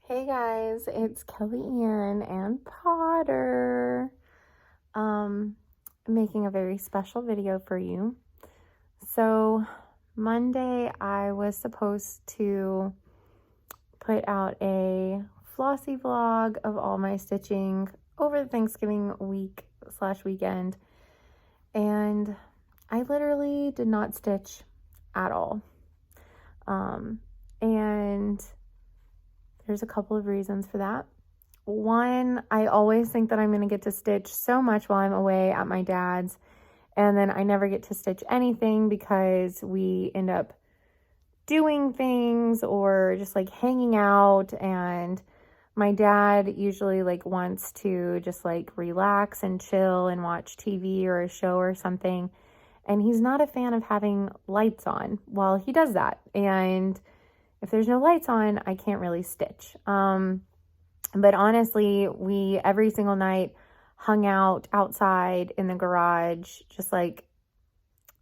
Hey guys, it's Kelly and Potter. Making a very special video for you. So Monday I was supposed to put out a Flossy vlog of all my stitching over the Thanksgiving week/weekend, and I literally did not stitch at all. And there's a couple of reasons for that. One, I always think that I'm going to get to stitch so much while I'm away at my dad's, and then I never get to stitch anything because we end up doing things or just like hanging out, and my dad usually like wants to just like relax and chill and watch TV or a show or something, and he's not a fan of having lights on while he does that. And if there's no lights on, I can't really stitch. But honestly, we every single night hung out outside in the garage, just like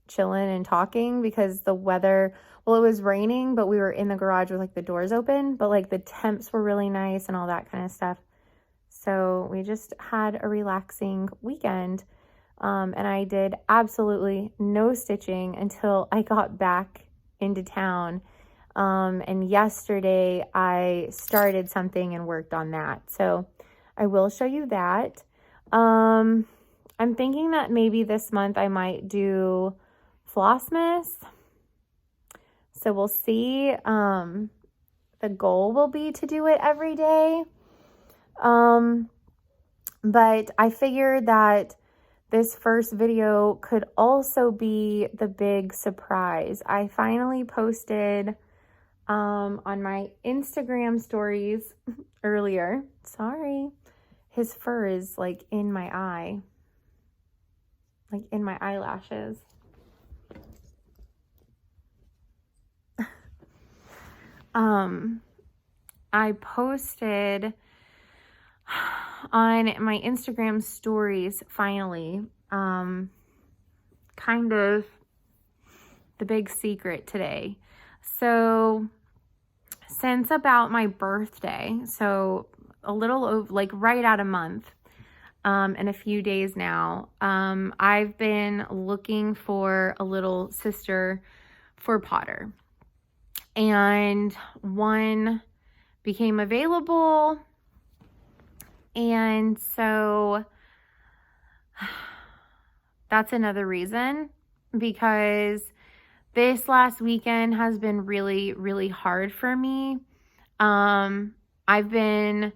chilling and talking because the weather, well, it was raining, but we were in the garage with like the doors open, but like the temps were really nice and all that kind of stuff. So we just had a relaxing weekend. And I did absolutely no stitching until I got back into town. And yesterday I started something and worked on that. So I will show you that. I'm thinking that maybe this month I might do Vlogmas. So we'll see. The goal will be to do it every day. But I figured that this first video could also be the big surprise. I finally posted on my Instagram stories earlier. Sorry. His fur is like in my eye. Like in my eyelashes. I posted on my Instagram stories finally, kind of the big secret today. So since about my birthday, so a little over, like right at a month, and a few days now, I've been looking for a little sister for Potter, and one became available. And so that's another reason, because this last weekend has been really, really hard for me. I've been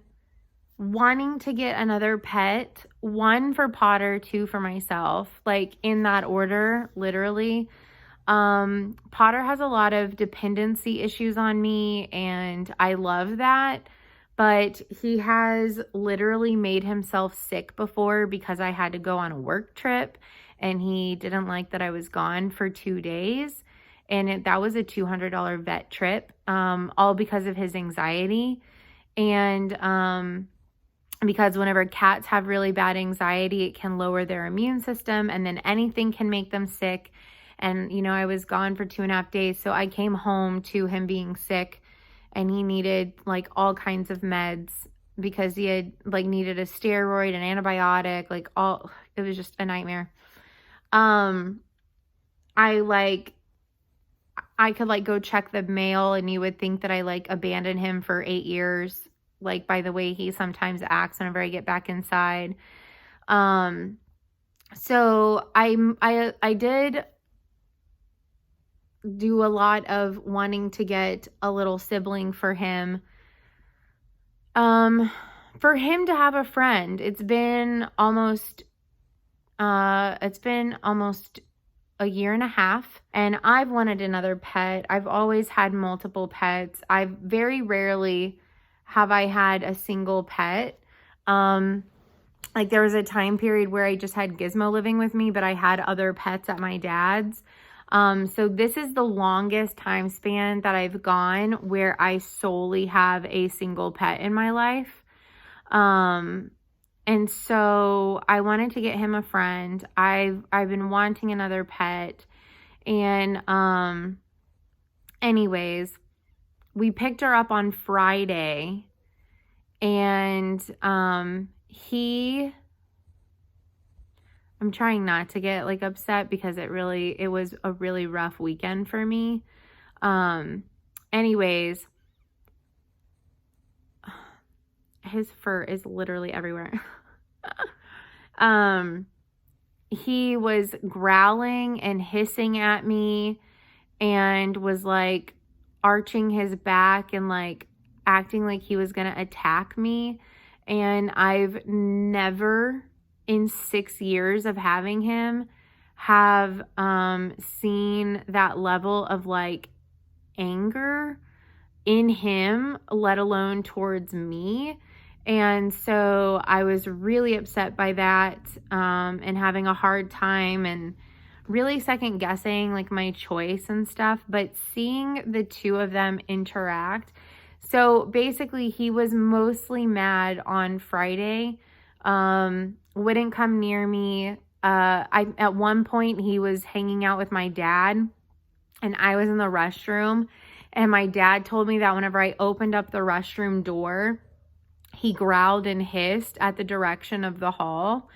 wanting to get another pet, one for Potter, two for myself, like in that order, literally. Potter has a lot of dependency issues on me, and I love that. But he has literally made himself sick before because I had to go on a work trip, and he didn't like that I was gone for 2 days. And that was a $200 vet trip, all because of his anxiety. And because whenever cats have really bad anxiety, it can lower their immune system, and then anything can make them sick. And, you know, I was gone for 2.5 days. So I came home to him being sick, and he needed like all kinds of meds because he had like needed a steroid, an antibiotic, like all, it was just a nightmare. I could like go check the mail, and you would think that I like abandoned him for 8 years, like by the way he sometimes acts whenever I get back inside. So I did do a lot of wanting to get a little sibling for him. For him to have a friend. It's been almost a year and a half, and I've wanted another pet. I've always had multiple pets. I've very rarely have I had a single pet. Like there was a time period where I just had Gizmo living with me, but I had other pets at my dad's. So this is the longest time span that I've gone where I solely have a single pet in my life. And so I wanted to get him a friend. I've been wanting another pet. And anyways, we picked her up on Friday, And I'm trying not to get like upset because it was a really rough weekend for me. Anyways, his fur is literally everywhere. He was growling and hissing at me and was like arching his back and like acting like he was going to attack me. And I've never in 6 years of having him have seen that level of like anger in him, let alone towards me. And so I was really upset by that, and having a hard time and really second guessing like my choice and stuff. But seeing the two of them interact, so basically he was mostly mad on Friday, wouldn't come near me. At one point he was hanging out with my dad and I was in the restroom, and my dad told me that whenever I opened up the restroom door, he growled and hissed at the direction of the hall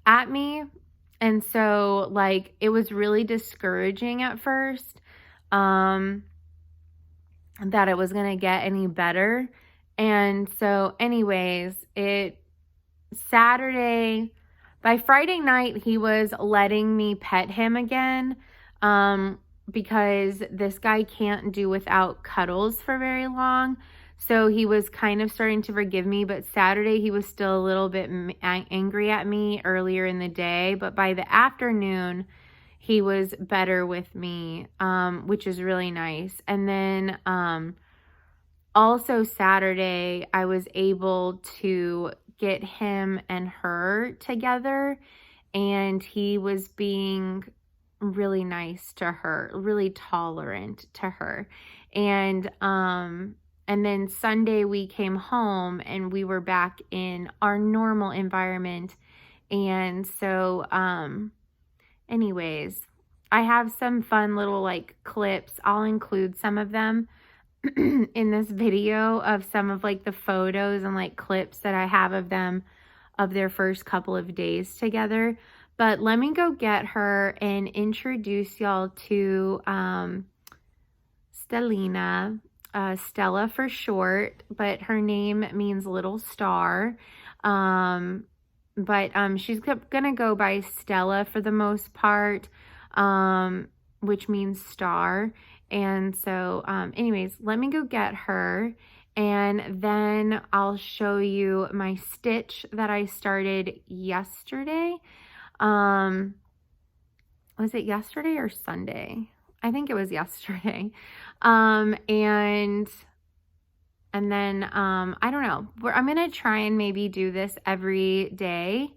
at me. And so like it was really discouraging at first, that it was going to get any better. And so anyways, by Friday night, he was letting me pet him again, because this guy can't do without cuddles for very long. So he was kind of starting to forgive me, but Saturday he was still a little bit angry at me earlier in the day. But by the afternoon, he was better with me, which is really nice. And then also Saturday, I was able to get him and her together, and he was being really nice to her, really tolerant to her. And then Sunday we came home and we were back in our normal environment. And so anyways, I have some fun little like clips. I'll include some of them in this video of some of like the photos and like clips that I have of them, of their first couple of days together. But let me go get her and introduce y'all to Stellina, Stella for short, but her name means little star. But she's gonna go by Stella for the most part, which means star. And so anyways, let me go get her, and then I'll show you my stitch that I started yesterday. Was it yesterday or Sunday? I think it was yesterday. And then I don't know. I'm gonna try and maybe do this every day.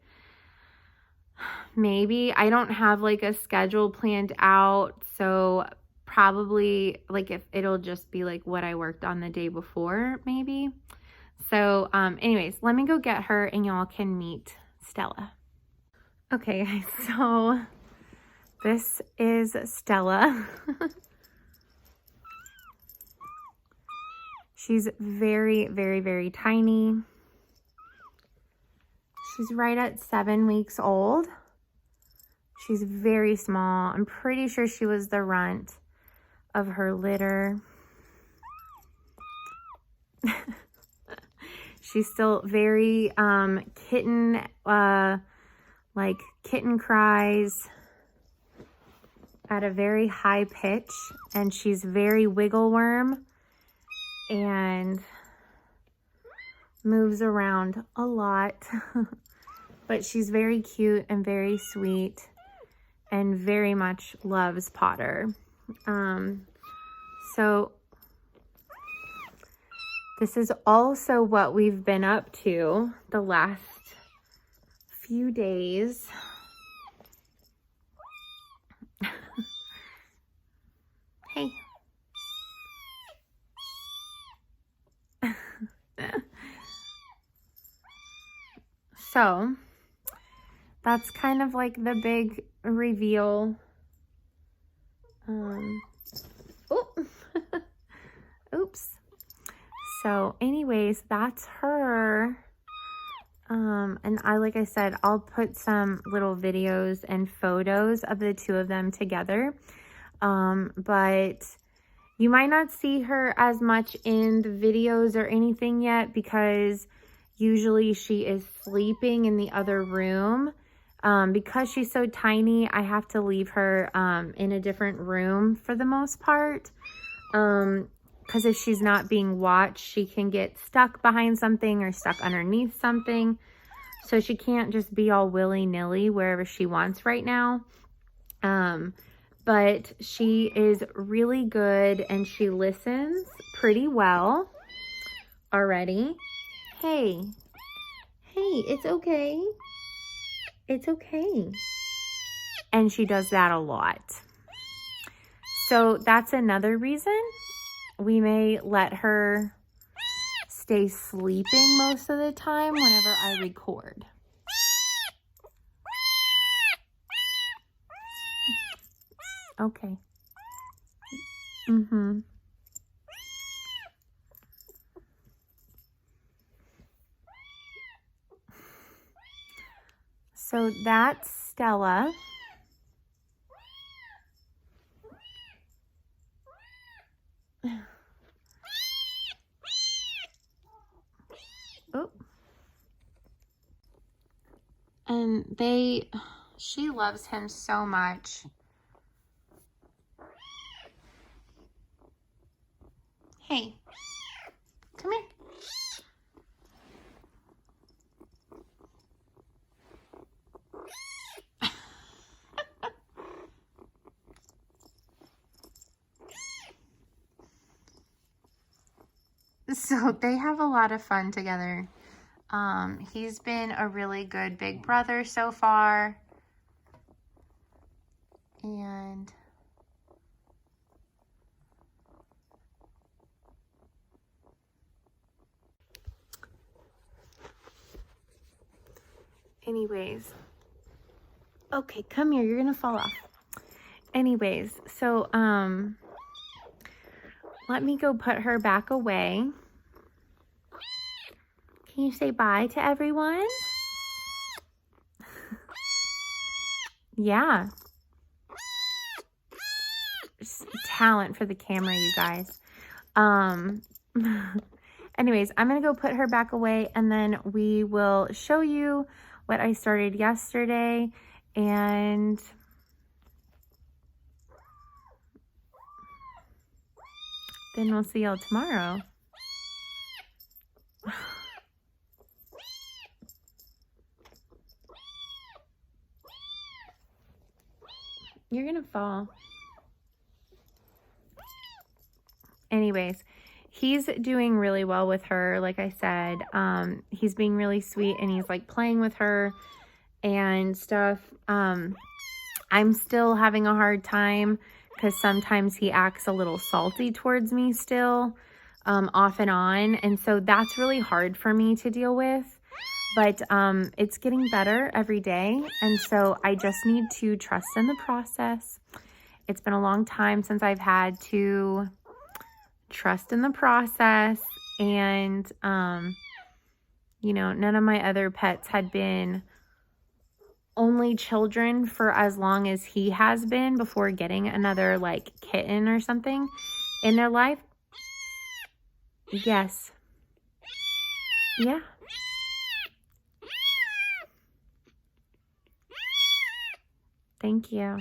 Maybe. I don't have like a schedule planned out, so probably like if it'll just be like what I worked on the day before, maybe. So anyways, let me go get her and y'all can meet Stella. Okay guys, so this is Stella. She's very, very, very tiny. She's right at 7 weeks old. She's very small. I'm pretty sure she was the runt of her litter. She's still very kitten, like kitten cries at a very high pitch, and she's very wiggle worm and moves around a lot. But she's very cute and very sweet and very much loves Potter. So this is also what we've been up to the last few days. Hey. So that's kind of like the big reveal. Oops. So anyways, that's her. her. And like I said, I'll put some little videos and photos of the two of them together. But you might not see her as much in the videos or anything yet because usually she is sleeping in the other room. Because she's so tiny, I have to leave her in a different room for the most part. Because if she's not being watched, she can get stuck behind something or stuck underneath something. So she can't just be all willy-nilly wherever she wants right now. But she is really good and she listens pretty well already. Hey, it's okay. It's okay. And she does that a lot. So that's another reason we may let her stay sleeping most of the time whenever I record. Okay. So that's Stella. Oh. And she loves him so much. Hey, come here. So they have a lot of fun together. He's been a really good big brother so far. And anyways, okay, come here, you're gonna fall off. Anyways, so let me go put her back away. Can you say bye to everyone? Yeah. Talent for the camera, you guys. Anyways, I'm gonna go put her back away and then we will show you what I started yesterday, and then we'll see y'all tomorrow. You're gonna fall. Anyways, he's doing really well with her. Like I said, he's being really sweet and he's like playing with her and stuff. I'm still having a hard time because sometimes he acts a little salty towards me still, off and on. And so that's really hard for me to deal with. But it's getting better every day. And so I just need to trust in the process. It's been a long time since I've had to trust in the process. And, you know, none of my other pets had been only children for as long as he has been before getting another like kitten or something in their life. Yes. Yeah. Thank you.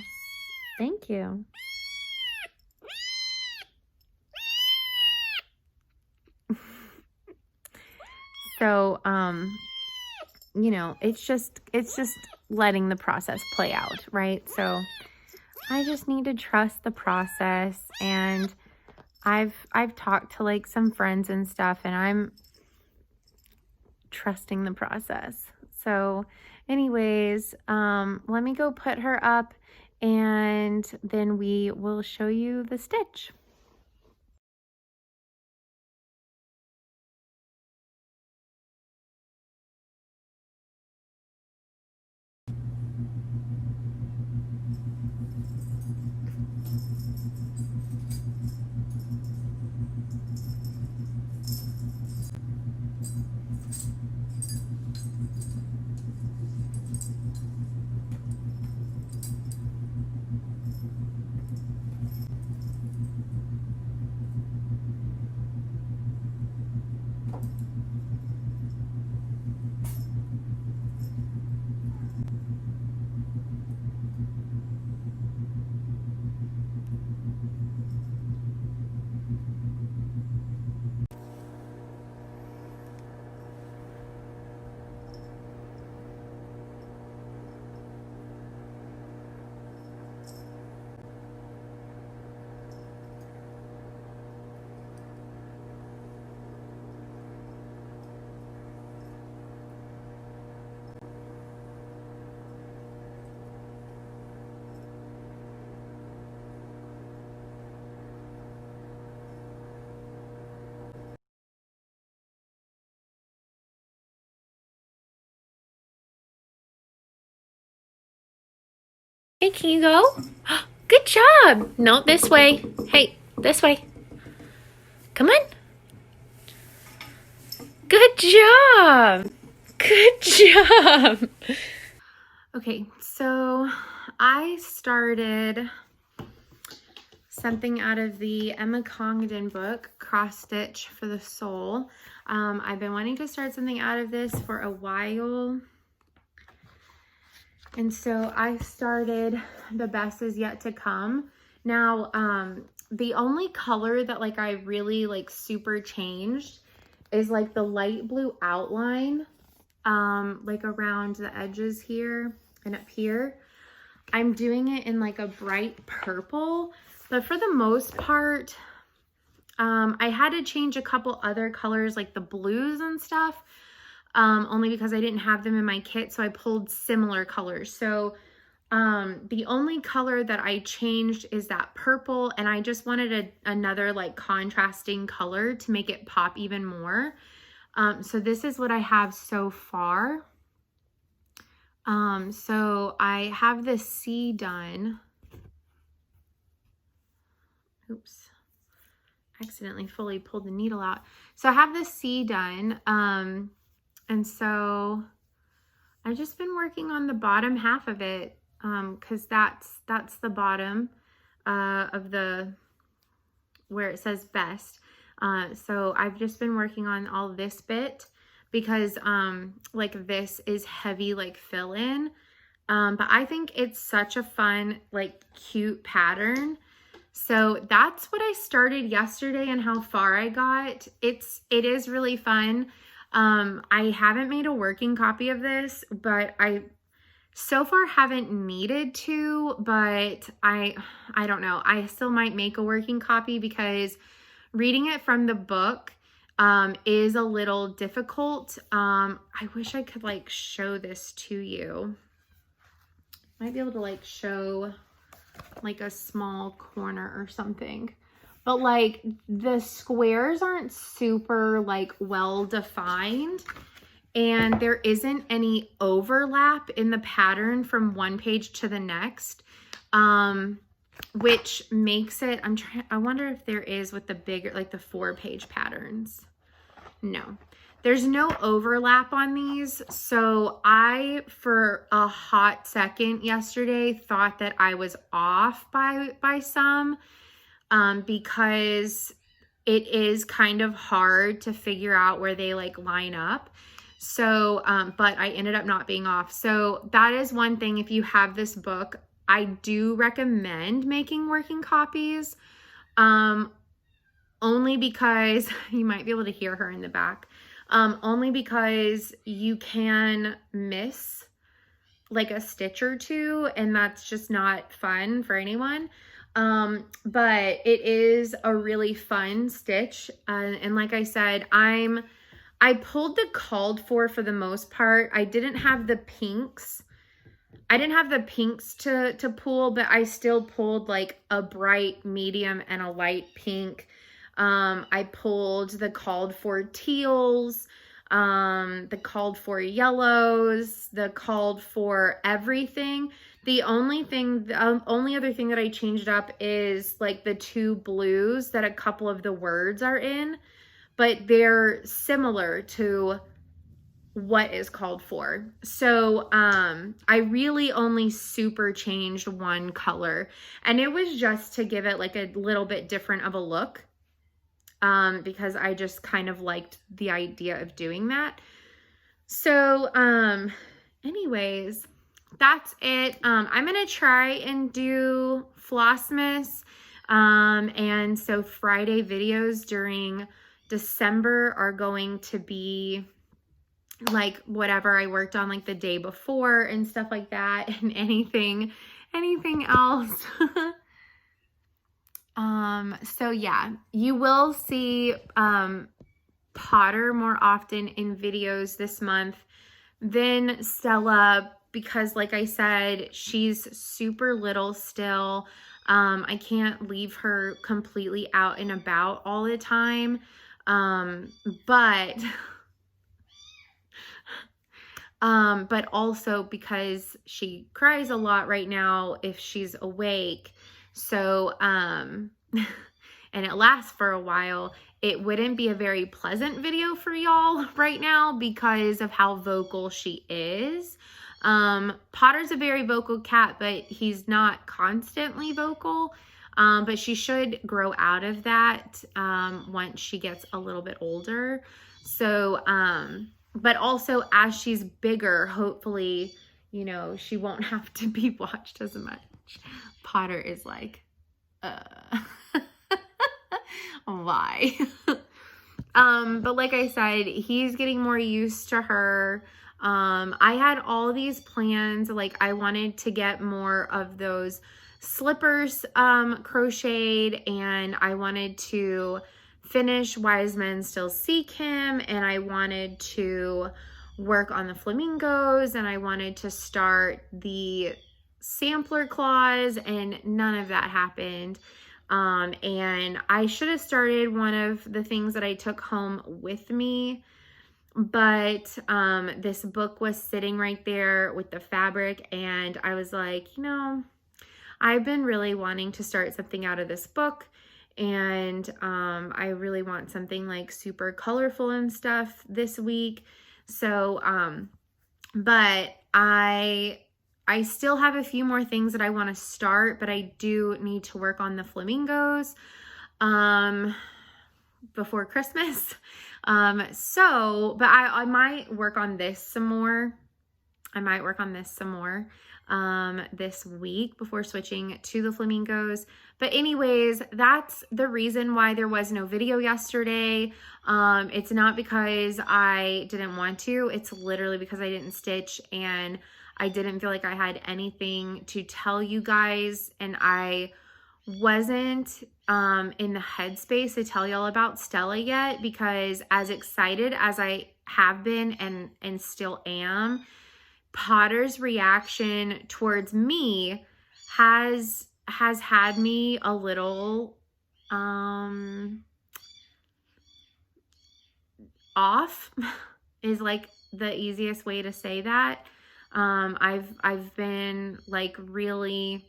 Thank you. So, you know, it's just letting the process play out, right? So I just need to trust the process, and I've talked to like some friends and stuff, and I'm trusting the process. So anyways, let me go put her up and then we will show you the stitch. Hey, can you go? Good job. No, this way. Hey, this way. Come on. Good job. Good job. Okay, so I started something out of the Emma Congdon book, Cross Stitch for the Soul. I've been wanting to start something out of this for a while. And so I started The Best Is Yet to Come. Now, the only color that like I really like super changed is like the light blue outline, like around the edges here and up here. I'm doing it in like a bright purple, but for the most part, I had to change a couple other colors like the blues and stuff. Only because I didn't have them in my kit, so I pulled similar colors. So the only color that I changed is that purple, and I just wanted another like contrasting color to make it pop even more. So this is what I have so far. So I have the C done. Oops, accidentally fully pulled the needle out. So I have the C done. And so I've just been working on the bottom half of it, because that's the bottom of the, where it says best. So I've just been working on all this bit because like this is heavy like fill in. But I think it's such a fun, like cute pattern. So that's what I started yesterday and how far I got. It is really fun. I haven't made a working copy of this, but I so far haven't needed to, but I don't know. I still might make a working copy because reading it from the book is a little difficult. I wish I could like show this to you. Might be able to like show like a small corner or something. But like the squares aren't super like well defined, and there isn't any overlap in the pattern from one page to the next, which makes it, I wonder if there is with the bigger, like the 4-page patterns. No, there's no overlap on these. So I, for a hot second yesterday, thought that I was off by some. Because it is kind of hard to figure out where they like line up. So, but I ended up not being off. So that is one thing. If you have this book, I do recommend making working copies. Only because you might be able to hear her in the back. Only because you can miss like a stitch or two, and that's just not fun for anyone. But it is a really fun stitch. And like I said, I pulled the called for the most part. I didn't have the pinks. I didn't have the pinks to pull, but I still pulled like a bright, medium, and a light pink. I pulled the called for teals, the called for yellows, the called for everything. The only other thing that I changed up is like the 2 blues that a couple of the words are in, but they're similar to what is called for. So I really only super changed one color, and it was just to give it like a little bit different of a look, because I just kind of liked the idea of doing that. So anyways, that's it. I'm gonna try and do Flossmas, and so Friday videos during December are going to be like whatever I worked on like the day before and stuff like that, and anything else. So yeah, you will see Potter more often in videos this month than Stella, because like I said, she's super little still. I can't leave her completely out and about all the time. But but also because she cries a lot right now if she's awake. So, and it lasts for a while. It wouldn't be a very pleasant video for y'all right now because of how vocal she is. Potter's a very vocal cat, but he's not constantly vocal. But she should grow out of that once she gets a little bit older. So, but also as she's bigger, hopefully, you know, she won't have to be watched as much. Potter is like, why? But like I said, he's getting more used to her. I had all these plans, like I wanted to get more of those slippers crocheted, and I wanted to finish Wise Men Still Seek Him, and I wanted to work on the flamingos, and I wanted to start the sampler claws, and none of that happened. And I should have started one of the things that I took home with me, but this book was sitting right there with the fabric, and I was like, you know, I've been really wanting to start something out of this book, and I really want something like super colorful and stuff this week. So, but I still have a few more things that I want to start, but I do need to work on the flamingos before Christmas. But I might work on this some more. This week before switching to the flamingos. But anyways, that's the reason why there was no video yesterday. It's not because I didn't want to. It's literally because I didn't stitch, and I didn't feel like I had anything to tell you guys, and I wasn't in the headspace to tell y'all about Stella yet, because as excited as I have been and still am, Potter's reaction towards me has had me a little off is like the easiest way to say that. I've been like really,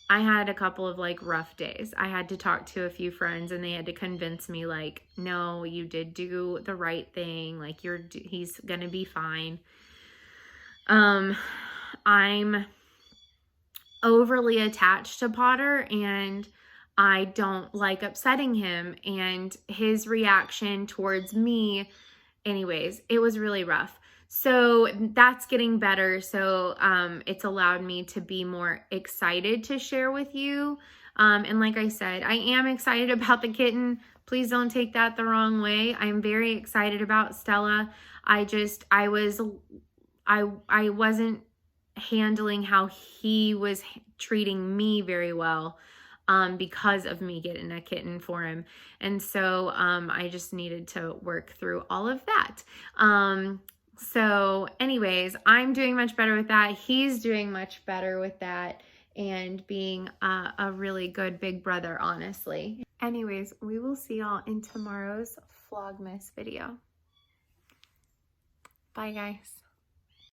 I had a couple of like rough days. I had to talk to a few friends, and they had to convince me like, no, you did do the right thing. Like he's gonna be fine. I'm overly attached to Potter, and I don't like upsetting him, and his reaction towards me, anyways, it was really rough. So that's getting better. So, it's allowed me to be more excited to share with you. And like I said, I am excited about the kitten. Please don't take that the wrong way. I'm very excited about Stella. I wasn't handling how he was treating me very well because of me getting a kitten for him. And so I just needed to work through all of that. So anyways, I'm doing much better with that. He's doing much better with that, and being a really good big brother, honestly. Anyways, we will see y'all in tomorrow's Vlogmas video. Bye, guys.